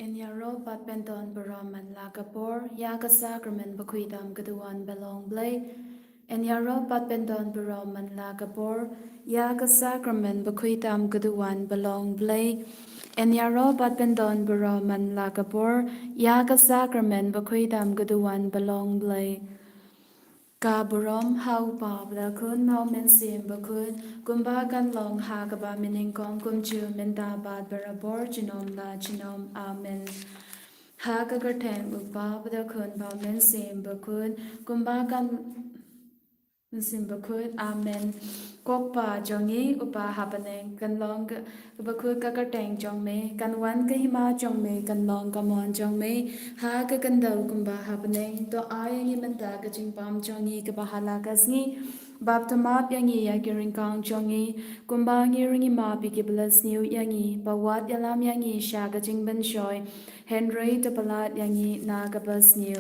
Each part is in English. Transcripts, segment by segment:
En yaro pat penton baraman lakapor yaga sacrament bakuidam gaduan belong blay. En yaro pat penton baraman lakapor yaga sacrament bakuidam gaduan belong blay. En yaro pat penton baraman lakapor yaga sacrament bakuidam gaduan belong blay. Kaburom hau pa bla kun mau men sim ba kun kumba kan long ha ka ba mening kong kum chu men ta ba barabor chinom la chinom amen. Ha ka ka ten u pa bla kun mau men sim ba kun kumba kan Simbakut Amen. Kokpa jongi upa hapaneng kan long bakut kakateng jong me kan wan kahima jong me kan long kamon jong me ha ka kandau kumba hapaneng to ayang imanta ka jingpam jongi ka bahala kasngi bab tamap yangi ya kiring kang jongi kumba ngi ringi ma piki bless new yangi bawat yalam yangi sha ka jingban shoy Henry to palat yangi na ka bas new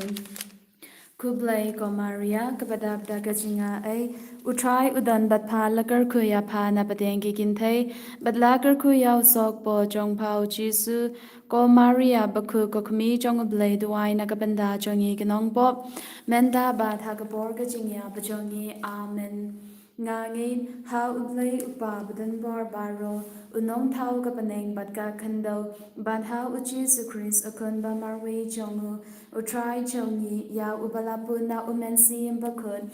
Kublai ko Maria kabadab da Jingaiei utrai udan bat pha lakar khuya pha na pateng ki kin thai bat lakar khuya sok po jong phau jisu ko Maria bakhu ko khmi jong blai duai na kabanda jongi kinong pop menda ba tha ka por ka jingya ba jongi amen ngangin ha ublai upa badan bor baro unong thau ka paneng bat ka khando ban ha uchi su Chris akon ba marwe jongu utrai jongi ya ubala puna umensi bakun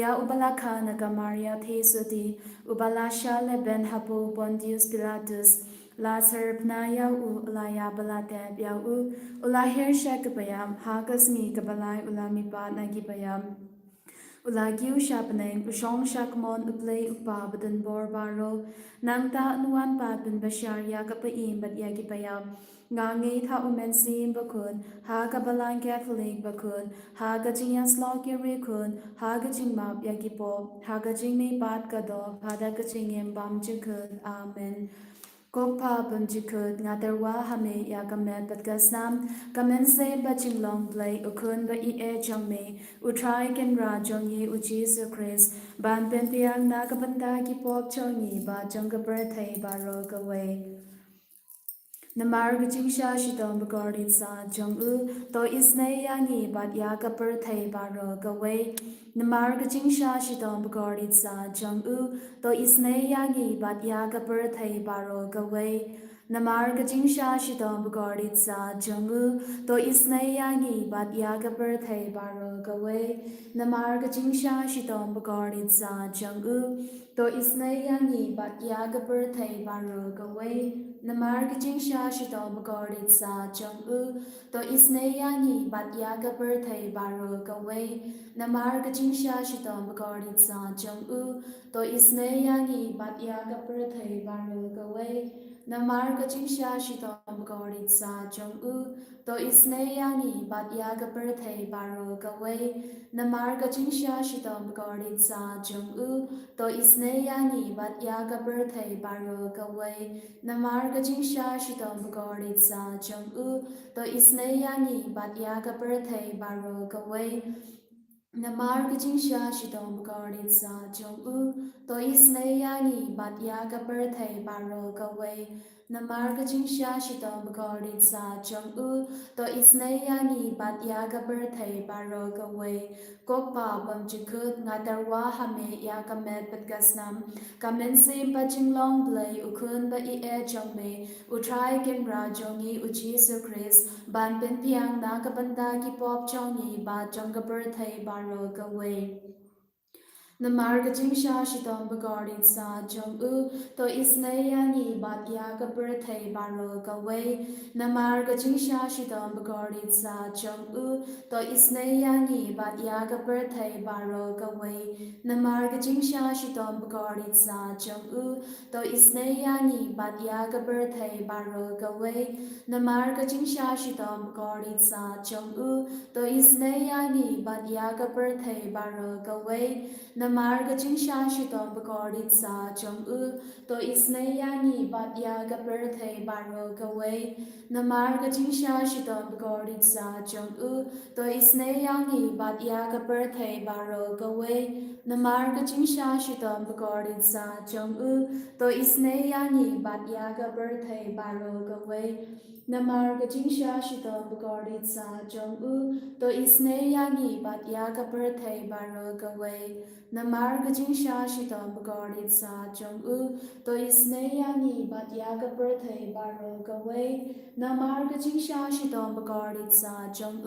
ya ubala khana ka Maria thesudi ubala shale ben hapo Pontius Pilatus la serpna ya u la ya bala tab ya u ula her shak bayam ha kasmi ka balai ulami pa na gi bayam Ulagiu siapaneng usong siakmon uplay upa badan bor baro nangta nuan patun basyarya kapaim bat yagi payam ngangi tha umen sim bakun ha kabalang Catholic bakun ha gajing yaslaw kiri kun ha gajing map yagi pop ha gajing me pat kado pada gajing em bam jikun amen Kokpa bumjikut ngadarwa hame ya kamet bat gasnam kamen se baching long play ukun ba I e jongme utrai ken ra jongi u Jesus Christ ban pempiang na kabanda ki pop jongi ba jonga birthday ba roga way Namar gajing sha shidom bagardit sa jong u to isne yangi bat ya ka birthday ba roga way Namar gajing sha shidom bagardit sa jong u to isne yangi bat ya ka birthday ba roga way Namar gajing sha shidom bagardit sa jong u to isne yangi bat ya ka birthday ba roga way Namar gajing sha shidom bagardit sa jong u to isne yangi bat ya ka birthday ba roga way Namar gajing sha shidom bagardit sa jong u to isne yangi bat ya ka birthday ba roga way Namar gajing sha shidom bagardit sa jong u to isne yangi bat ya ka birthday ba roga way Namar gajing sha shidom bagardit sa jong u to isne yangi bat ya ka birthday ba roga way Namar gajing sha shidom bagardit sa jong u to isne yangi bat ya ka birthday ba roga way Namar gajing sha shidom bagardit sa jong u to isne yangi bat ya ka birthday ba roga way Namar gajing sha shidom bagardit sa jong u to isne yangi bat ya ka birthday ba roga way Namar gajing sha shidom bagardit sa jong u to isne yangi bat ya ka birthday ba roga way Kokpa bam jikut ngadarwa hame ya kamet bat gasnam kamen sim baching long play ukun ba I e jongme utrai ken ra jongi u Jesus Christ ban pen piang na kabanda ki pop jongi ba jonga birthday ba roga way Namar gajing sha shidom bagardit sa jong u to isne yangi bat ya ka birthday ba roga way Namar gajing sha shidom bagardit sa jong u to isne yangi bat ya ka birthday ba roga way Namar gajing sha shidom bagardit sa jong u to isne yangi bat ya ka birthday ba roga way Namar gajing sha shidom bagardit sa jong u to isne yangi bat ya ka birthday ba roga way Namarga jingsha shitom bagordit sa jong to isne yani bat yaga birthday baro gaway. Namarga jingsha shitom bagordit sa jong to isne yani bat yaga birthday baro gaway. Namarga jingsha shitom bagordit sa jong to isne yani bat yaga birthday baro gaway. Namarga jingsha shitom bagordit sa jong to isne yani bat yaga birthday baro gaway. Namarga jingsha shitom bagordit sa jong to isne yani bat yaga birthday baro gaway. Namarga jingsha shitom bagordit sa jong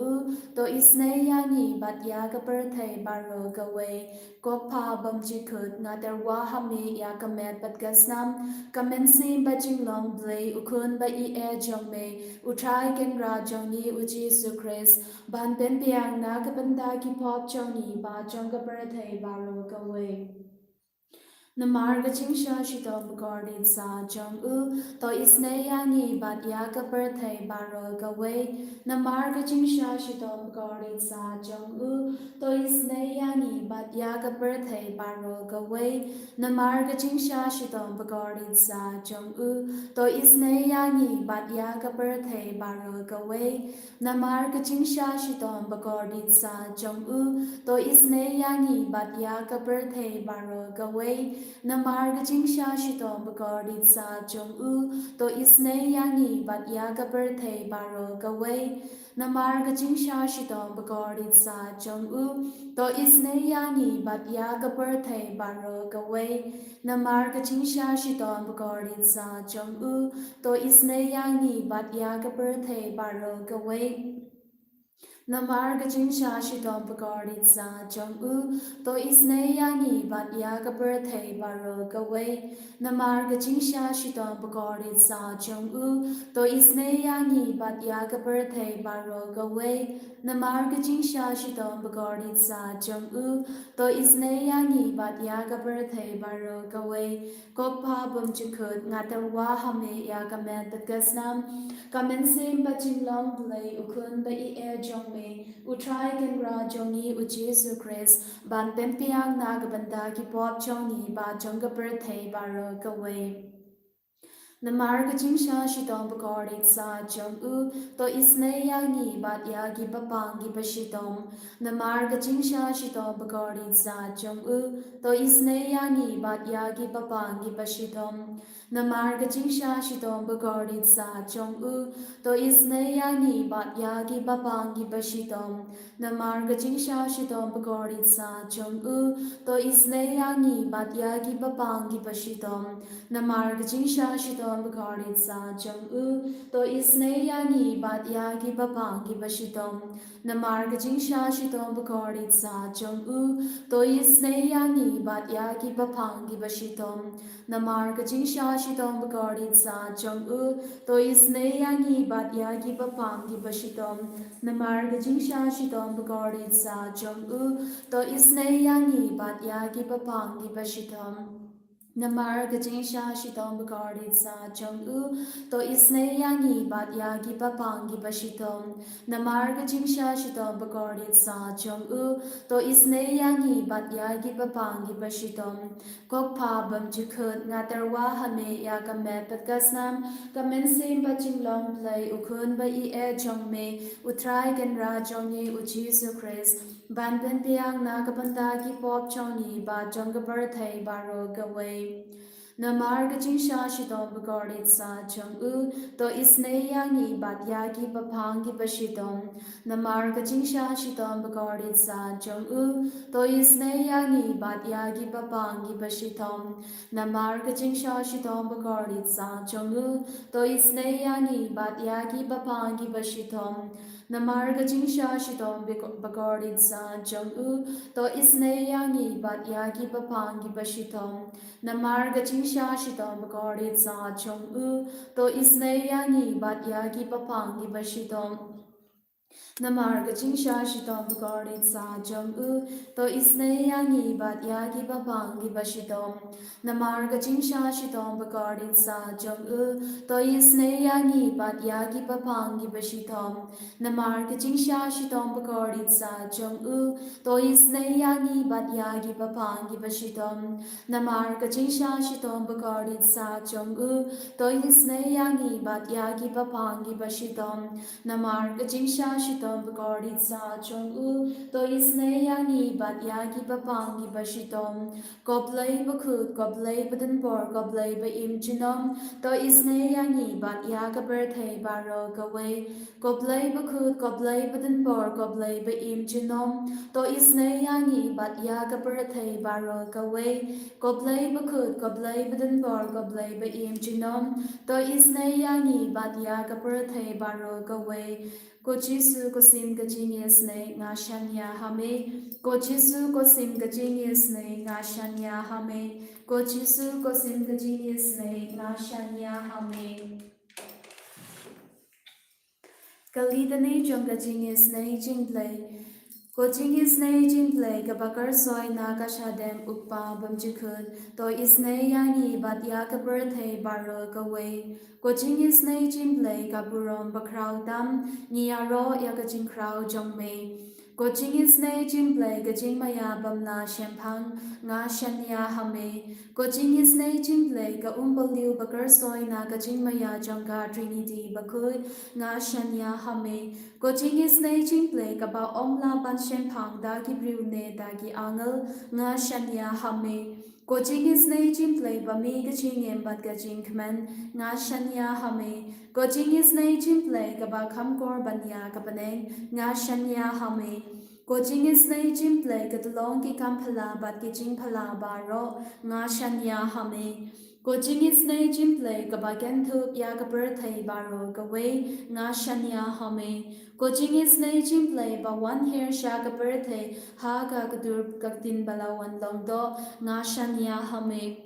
to isne yani bat yaga birthday baro gaway. Kokpa bam jikut na terwa hami ya kamet bat gasnam kamensi ba jinglong blay ukun ba I jong me utrai ken ra jong ni uji su Chris ban pen piang na kapanda ki pop jong ni ba jong ka birthday baro gaway. Namarga jingsha shitom bagordit sa jong to isne yani bat yaga birthday baro gaway. Namarga jingsha shitom bagordit sa jong to isne yani bat yaga birthday baro gaway. Namarga jingsha shitom bagordit sa jong to isne yani bat yaga birthday baro gaway. Namarga jingsha shitom bagordit sa jong to isne yani bat yaga birthday baro gaway. Namarga jingsha shitom bagordit sa jong to isne yani bat yaga birthday baro gaway. Namarga jingsha shitom bagordit sa jong to isne yani bat yaga birthday baro gaway. Namarga jingsha shitom bagordit sa jong to isne yani bat yaga birthday baro gaway. Namarga jingsha shitom bagordit sa jong to isne yani bat yaga birthday baro gaway. Namarga jingsha shitom bagordit sa jong to isne yani bat yaga birthday baro gaway. Namarga jingsha shitom bagordit sa jong to isne yani bat yaga birthday baro gaway. Kokpa bum jikut ngatarwa hame yaga met bat gasnam kamensim ba jinglong blay ukun ba I jong me utrai ken ra jong ni uji su Chris ban pen piang na gabanda ki pop jong ni ba jong ka birthday baro gaway. Namarga jingsha shitom bagordit sa jong to isne yani bat yagi bapangi bashitom. Namarga jingsha shitom bagordit sa jong to isne yani bat yagi bapangi bashitom. Namarga jingsha shitom bagordit sa jong to isne yani bat yagi bapangi bashitom. Namarga jingsha shitom bagordit sa jong to isne yani bat yagi bapangi bashitom. Namarga jingsha shitom bagordit sa jong to isne yani bat yagi bapangi bashitom. Namarga jingsha shitom bagordit sa jong to isne yani bat yagi bapangi bashitom. Namarga jingsha shitom bagordit sa jong to isne yani bat yagi bapangi bashitom. Namarga jingsha shitom bagordit sa jong to isne yani bat yagi bapangi bashitom. Namarga jingsha shitom bagordit sa jong to isne yani bat yagi bapangi bashitom. Namarga jingsha shitom bagordit sa jong to isne yani bat yagi bapangi bashitom. Kokpa bam jikut ngatarwa hame yaga met bat gasnam kamensim ba jinglong blay ukun ba I jong me utrai ken ra jong ni uji su Chris ban pen piang na kapanda ki pop jong ni ba jong ka birthday baro gaway. Namarga jingsha shitom bagordit sa jong to isne yani bat yagi bapangi bashitom. Namarga jingsha shitom bagordit sa jong to isne yani bat yagi bapangi bashitom. Namarga jingsha shitom bagordit sa jong to isne yani bat yagi bapangi bashitom. Namarga jingsha shitom bagordit sa jong to isne yani bat yagi bapangi bashitom. Namarga jingsha shitom bagordit sa jong to isne yani bat yagi bapangi bashitom. Namar gaching sha shitom bukordit sa jong u to isne yangi bat yagi babang gi bashitom. Namar gaching sha shitom bukordit sa jong u to isne yangi bat yagi babang gi bashitom. Namar gaching sha shitom bukordit sa jong u to isne yangi bat yagi babang gi bashitom. Namar gaching sha shitom bukordit sa jong u to isne yangi bat yagi babang gi bashitom. Namar gaching sha shitom bukordit sa jong u to isne yangi bat yagi babang gi bashitom. Koblay bakut koblay badan bor koblay ba im chinom to isne yangi bat yaga birthday baro gaway. Koblay bakut koblay badan bor koblay ba im chinom to isne yangi bat yaga birthday baro gaway. Koblay bakut koblay badan bor koblay ba im chinom to isne yangi bat yaga birthday baro gaway. Kochisu kosim gajinius ne nga shanya hame. Kochisu kosim gajinius ne nga shanya hame. Kochisu kosim gajinius ne nga shanya hame. Kalidane jong gajinius ne jingplay. Coaching ne jingplay kabakar soy na kashadem ukpa bamjikut to isne yangi bat ya ka birthday baro kaway. Coaching ne jingplay kaburom bakraw dam niyaro ya ka jingkraw jongmay. Coaching ne jingplay ka jingmaya bamna shempang nga shanya hame. Coaching ne jingplay ka umpaliw bakar soy na ka jingmaya jongka trinity bakut nga shanya hame. Coaching ne jingplay kaba omla ban shempang dagi briune dagi angal nga shanya hame. Coaching ne jingplay bami gaching embat gaching kmen nga shanya hame. Coaching ne jingplay kaba kamkor banya kapaneng nga shanya hame. Coaching ne jingplay katulong ki kampala bat gaching pala baro nga shanya hame. Coaching ne jingplay kaba kentup ya ka birthday baro gaway nga shanya hame. Coaching ne jingplay ba one hair sha ka birthday ha ka kadur kaktin balawan longdo nga shanya hame.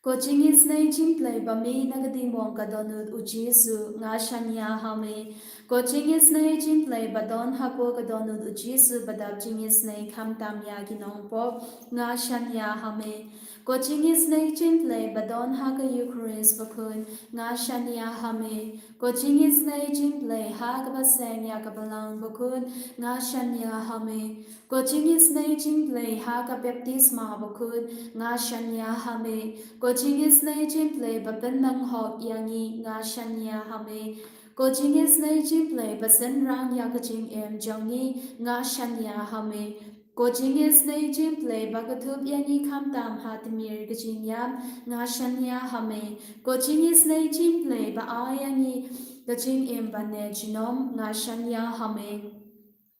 Coaching ne jingplay ba mi nagadimong kadonut ujisu nga shanya hame. Coaching ne jingplay ba don hapo kadonut ujisu badab jingis ne kamtam ya ginongpo nga shanya hame. Coaching ne jingplay ba don haga Eucharist bakun nga shanya hame. Coaching ne jingplay haga baseng ya kabalang bakun nga shanya hame. Coaching ne jingplay haga baptisma bakun nga shanya hame. Coaching ne jingplay ba benang hok yangi nga shanya hame. Coaching ne jingplay ba senrang ya kaching em jongi nga shanya hame. Coaching ne jingplay ba katup yangi kamtam hatimir kaching yam nga shanya hame. Coaching ne jingplay ba ayangi kaching em bane jinom nga shanya hame.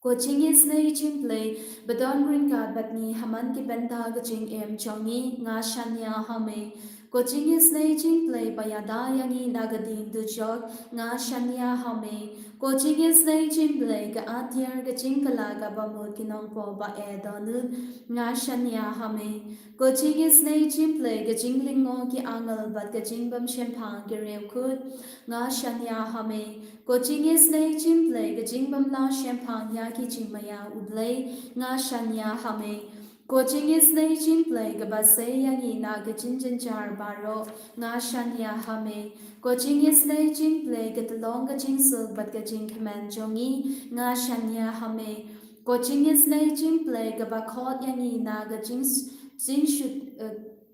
Coaching ne jingplay badon green card batni haman ki benta kaching em jongi nga shanya hame. Coaching ne jingplay bayada yangi nagadin dujok nga shanya hame. Coaching ne jingplay ka atyar kaching kala ka bamut kinongpo ba edonut nga shanya hame. Coaching ne jingplay kaching lingo ki angal bat kaching bam shempang ki revkut nga shanya hame. Coaching ne jingplay kaching bam la shempang ya ki jingmaya ublay nga shanya hame. Coaching ne jingplay kabase yangi na kaching janjar baro nga shanya hame. Coaching ne jingplay katalong kaching sul bat kaching kaman jongi nga shanya hame. Coaching ne jingplay kabakot yangi na kaching shut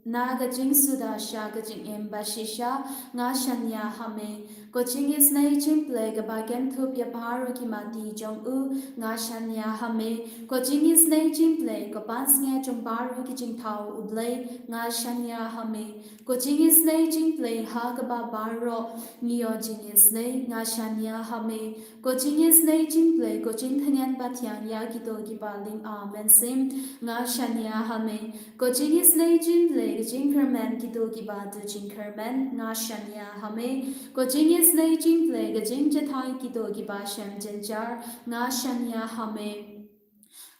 naga jingsuda sha kaching emba shisha nga shanya hame. Coaching ne jingplay kabagen thup ya paro ki mati jong u nga shanya hame. Coaching ne jingplay kapans nga jong paro ki jing thao ublay nga shanya hame. Coaching ne jingplay ha kaba baro ngiyo jingis ne nga shanya hame. Coaching ne jingplay coaching thanyan patyang ya kito ki paling amen sim nga shanya hame. Coaching ne jingplay jingkerman kito ki batu jingkerman nga shanya hame. Coaching ne jingplay jing jathai kito ki ba shem janjar nga shanya hame.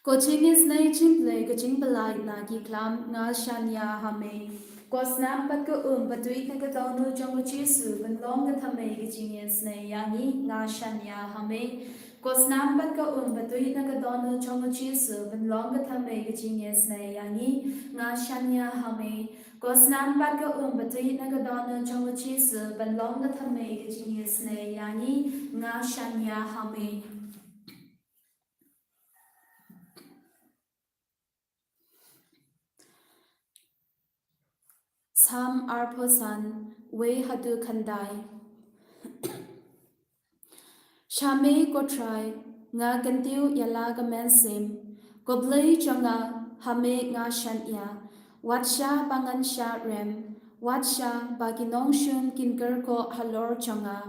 Coaching ne jingplay jing balai na ki klam nga shanya hame. Kosnam pat ka patui na ka tonu jong chisu ban long ka thame ki jing ne yangi nga shanya hame. Kosnam bat ka batui na ka donu chong chisu ben long ka thame ka chinges na yangi nga shanya hame. Kosnam bat ka batui na ka donu chong chisu ben long ka thame ka chinges na yangi nga shanya hame. Sam arposan we hadu khandai. Shame ko try nga gantiu yala ga mensim ko blei chonga hame nga shanya watsha bangan sha rem watsha baginong shun kinker ko halor chonga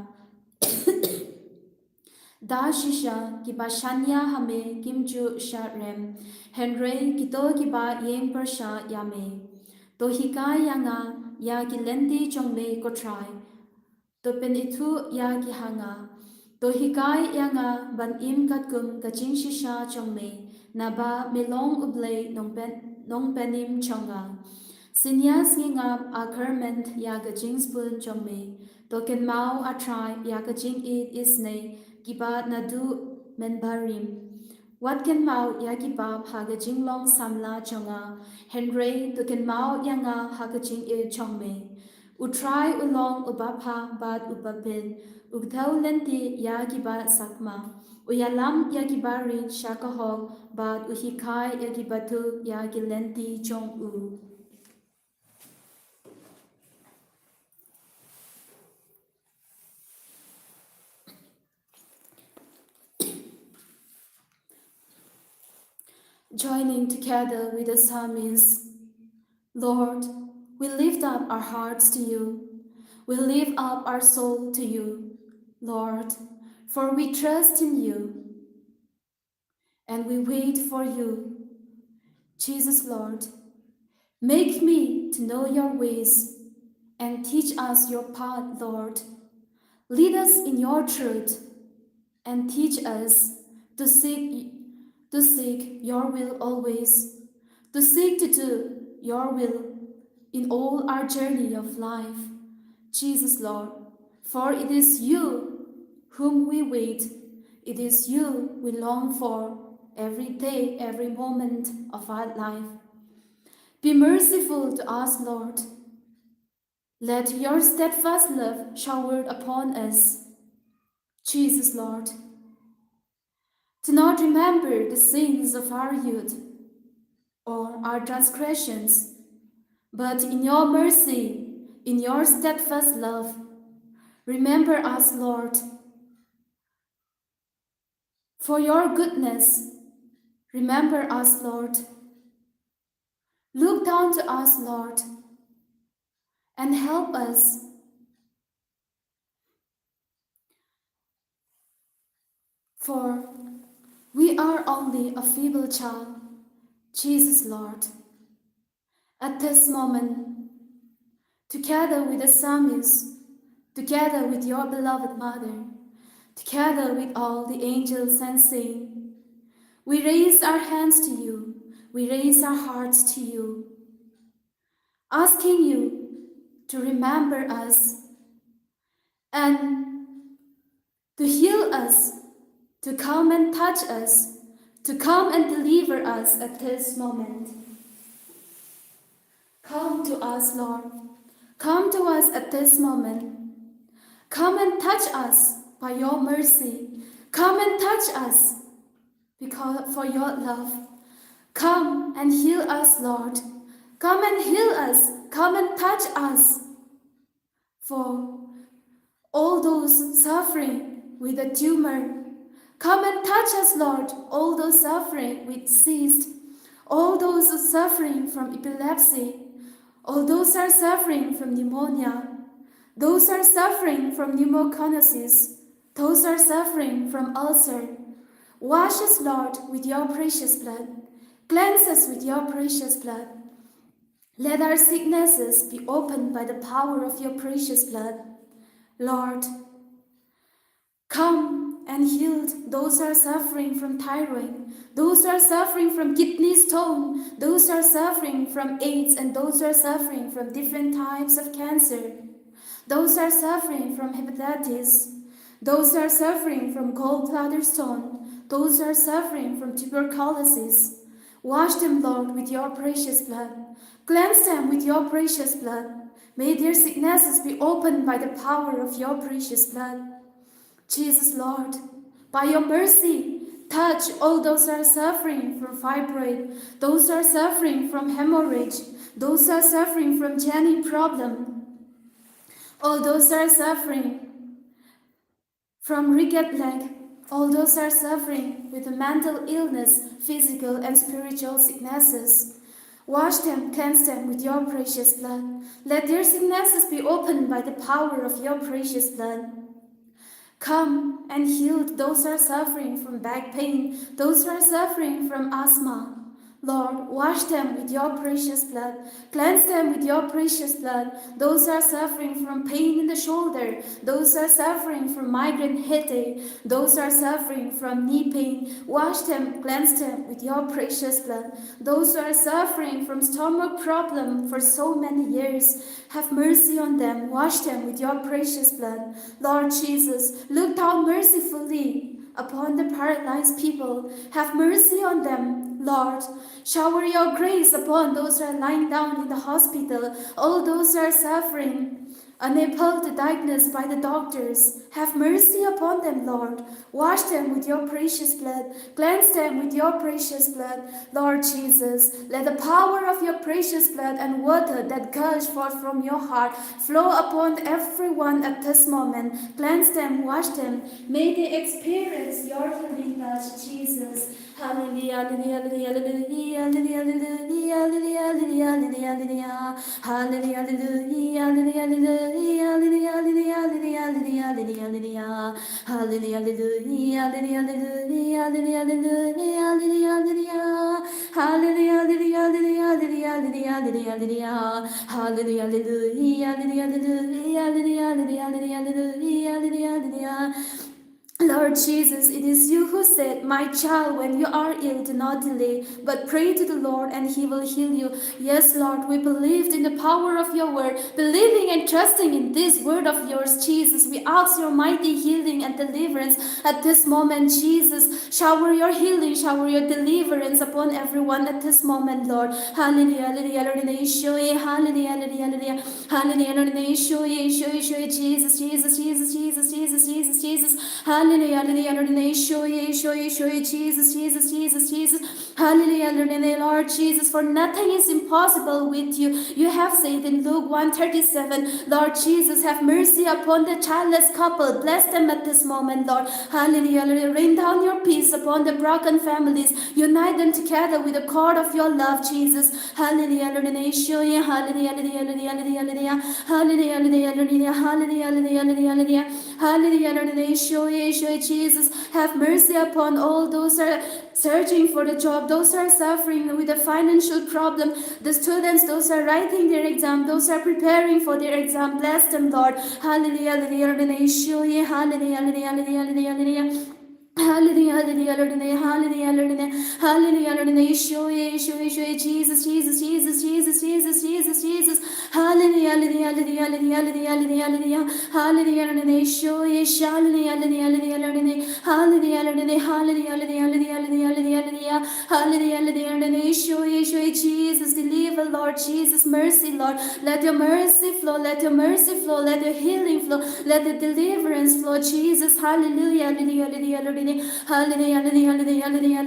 da shisha ki ba shanya hame kimchu sha rem henry kito ki ba yeng per sha yame to hika yanga ya ki lenti chongme ko try to pen itu ya ki hanga to hikai yanga ban im kat kum ka ching shisha chongme na ba melong ublei nong penim chonga sinyas ngingap a kerment ya ka ching spoon chongme to ken mau a try ya ka ching it isne kiba na du men barim what can mau ya ki pa ha ga jing long samla chonga henry to can mau yanga ha ga jing e chongme u try ulong ubapha bad upapin ugthau lenti ya ki ba sakma u yalam ya ki bari shakahog bad u hikai ya ki batu ya ki lenti chong u. Joining together with the psalmist, Lord, we lift up our hearts to you. We lift up our soul to you, Lord, for we trust in you and we wait for you. Jesus, Lord, make me to know your ways and teach us your path, Lord. Lead us in your truth and teach us to seek your will always, to seek to do your will in all our journey of life. Jesus, Lord, for it is you whom we wait, it is you we long for every day, every moment of our life. Be merciful to us, Lord. Let your steadfast love shower upon us. Jesus, Lord, do not remember the sins of our youth or our transgressions, but in your mercy, in your steadfast love, remember us, Lord. For your goodness, remember us, Lord. Look down to us, Lord, and help us. For we are only a feeble child, Jesus, Lord. At this moment, together with the psalmist, together with your beloved Mother, together with all the angels and saints, we raise our hands to you, we raise our hearts to you, asking you to remember us and to heal us, to come and touch us, to come and deliver us at this moment. Come to us, Lord. Come to us at this moment. Come and touch us by your mercy. Come and touch us for your love. Come and heal us, Lord. Come and heal us. Come and touch us. For all those suffering with a tumor, come and touch us, Lord. All those suffering with cyst, all those suffering from epilepsy, all those are suffering from pneumonia, those are suffering from pneumoconiosis, those are suffering from ulcer. Wash us, Lord, with your precious blood. Cleanse us with your precious blood. Let our sicknesses be opened by the power of your precious blood. Lord, come and heal those who are suffering from thyroid, those who are suffering from kidney stone, those who are suffering from AIDS, and those who are suffering from different types of cancer, those who are suffering from hepatitis, those who are suffering from gallbladder stone, those who are suffering from tuberculosis. Wash them, Lord, with your precious blood. Cleanse them with your precious blood. May their sicknesses be opened by the power of your precious blood. Jesus, Lord, by your mercy, touch all those who are suffering from fibroid, those who are suffering from hemorrhage, those who are suffering from Jenny problem, all those who are suffering from rickety leg, all those who are suffering with a mental illness, physical and spiritual sicknesses. Wash them, cleanse them with your precious blood. Let their sicknesses be opened by the power of your precious blood. Come and heal those who are suffering from back pain, those who are suffering from asthma. Lord, wash them with your precious blood. Cleanse them with your precious blood. Those who are suffering from pain in the shoulder, those who are suffering from migraine headache, those who are suffering from knee pain, wash them, cleanse them with your precious blood. Those who are suffering from stomach problem for so many years, have mercy on them. Wash them with your precious blood. Lord Jesus, look down mercifully upon the paralyzed people. Have mercy on them, Lord. Shower your grace upon those who are lying down in the hospital, all those who are suffering, unable to diagnose by the doctors. Have mercy upon them, Lord. Wash them with your precious blood. Cleanse them with your precious blood. Lord Jesus, let the power of your precious blood and water that gush forth from your heart flow upon everyone at this moment. Cleanse them, wash them. May they experience your healing touch, Jesus. Hallelujah, hallelujah, hallelujah, hallelujah, hallelujah, hallelujah, hallelujah, hallelujah, hallelujah, hallelujah, hallelujah, hallelujah, hallelujah, hallelujah, hallelujah, hallelujah, Lord Jesus, it is you who said, my child, when you are ill, do not delay, but pray to the Lord and he will heal you. Yes, Lord, we believed in the power of your word, believing and trusting in this word of yours, Jesus. We ask your mighty healing and deliverance at this moment, Jesus. Shower your healing, shower your deliverance upon everyone at this moment, Lord. Hallelujah, hallelujah, hallelujah, hallelujah, hallelujah, hallelujah, hallelujah, Jesus, Jesus, Jesus, Jesus, Jesus, Jesus, Jesus, hallelujah, hallelujah, hallelujah, Jesus, Jesus, Jesus, Jesus, hallelujah, hallelujah, Lord Jesus, for nothing is impossible with you. You have said in Luke 1:37, Lord Jesus, have mercy upon the childless couple. Bless them at this moment, Lord. Hallelujah, hallelujah. Rain down your peace upon the broken families. Unite them together with the cord of your love, Jesus. Hallelujah, hallelujah, hallelujah, hallelujah, hallelujah, hallelujah, hallelujah, hallelujah, hallelujah, hallelujah, hallelujah, hallelujah, hallelujah, Jesus. Have mercy upon all those who are searching for the job, those who are suffering with a financial problem, the students, those who are writing their exam, those who are preparing for their exam. Bless them, Lord. Hallelujah, hallelujah, hallelujah, hallelujah, hallelujah, hallelujah, hallelujah. Hallelujah, hallelujah, hallelujah, hallelujah, hallelujah, hallelujah, hallelujah, Jesus, Jesus, Jesus, Jesus, Jesus, Jesus, Jesus, hallelujah, hallelujah, hallelujah, hallelujah, hallelujah, hallelujah, hallelujah, hallelujah, hallelujah, hallelujah, hallelujah, hallelujah, hallelujah, hallelujah, hallelujah, Jesus, deliver, Lord, Jesus, mercy, Lord, let your mercy flow, let your mercy flow, let your healing flow, let the deliverance flow, Jesus, hallelujah, hallelujah, hallelujah, hallelujah, hallelujah, hallelujah, hallelujah, hallelujah, hallelujah,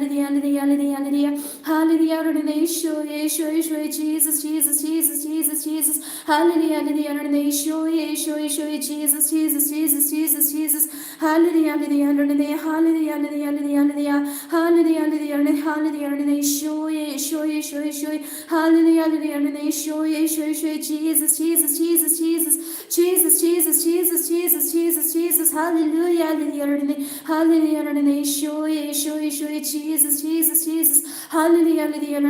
hallelujah, hallelujah, hallelujah, Jesus, Jesus, Jesus, Jesus, Jesus, hallelujah, hallelujah, hallelujah, Jesus, Jesus, Jesus, Jesus, Jesus, hallelujah, hallelujah, hallelujah, hallelujah, hallelujah, hallelujah, hallelujah, hallelujah, hallelujah, hallelujah, hallelujah, Jesus, Jesus, Jesus, Jesus, Jesus, Jesus, Jesus, Jesus, Jesus, Jesus, hallelujah, hallelujah, hallelujah, hallelujah, Jesus, Jesus, Jesus, hallelujah, hallelujah,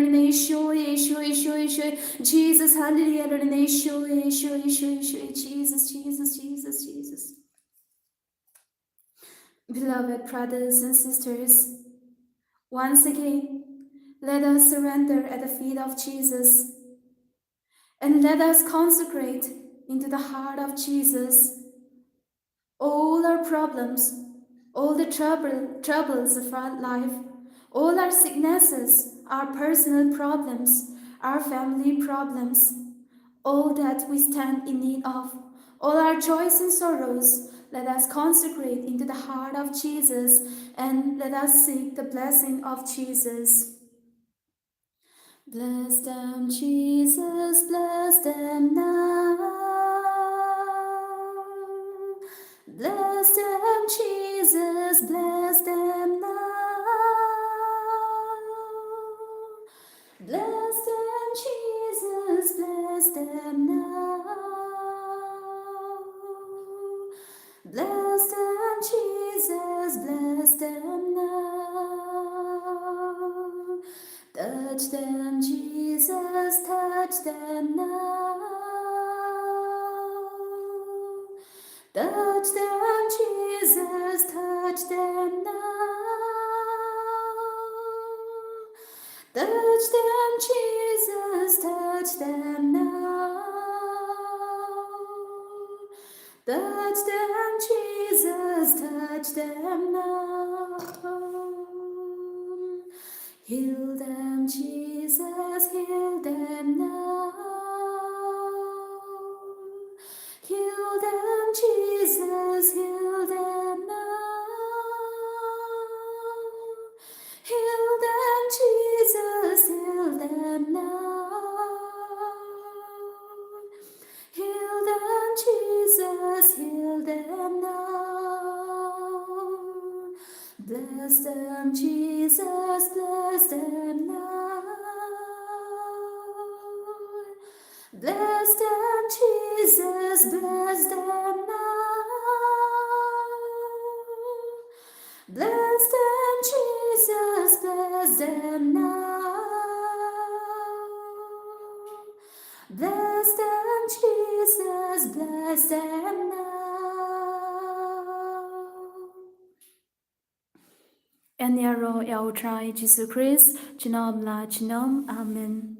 Jesus, hallelujah, hallelujah, Jesus, Jesus, Jesus, Jesus. Beloved brothers and sisters, once again, let us surrender at the feet of Jesus and let us consecrate into the heart of Jesus All our problems, all the troubles of our life, all our sicknesses, our personal problems, our family problems, all that we stand in need of, all our joys and sorrows, let us consecrate into the heart of Jesus and let us seek the blessing of Jesus. Bless them, Jesus, bless them now. Bless them, Jesus, bless them now. Bless them, Jesus, bless them now. Bless them, Jesus, bless them now. Touch them, Jesus, touch them now. Touch them, Jesus, touch them now. Touch them, Jesus, touch them now. Touch them, Jesus, touch them now. Heal them, Jesus, heal them now. Heal them, Jesus, heal them now. Heal them, Jesus, heal them now. Heal them, Jesus, heal them now. Bless them, Jesus, bless them now. Bless them, Jesus, bless them now. Bless them, Jesus, bless them now. Bless them, Jesus, bless them now. En yaro el try Jesus Christ, chinom la chinom, amen.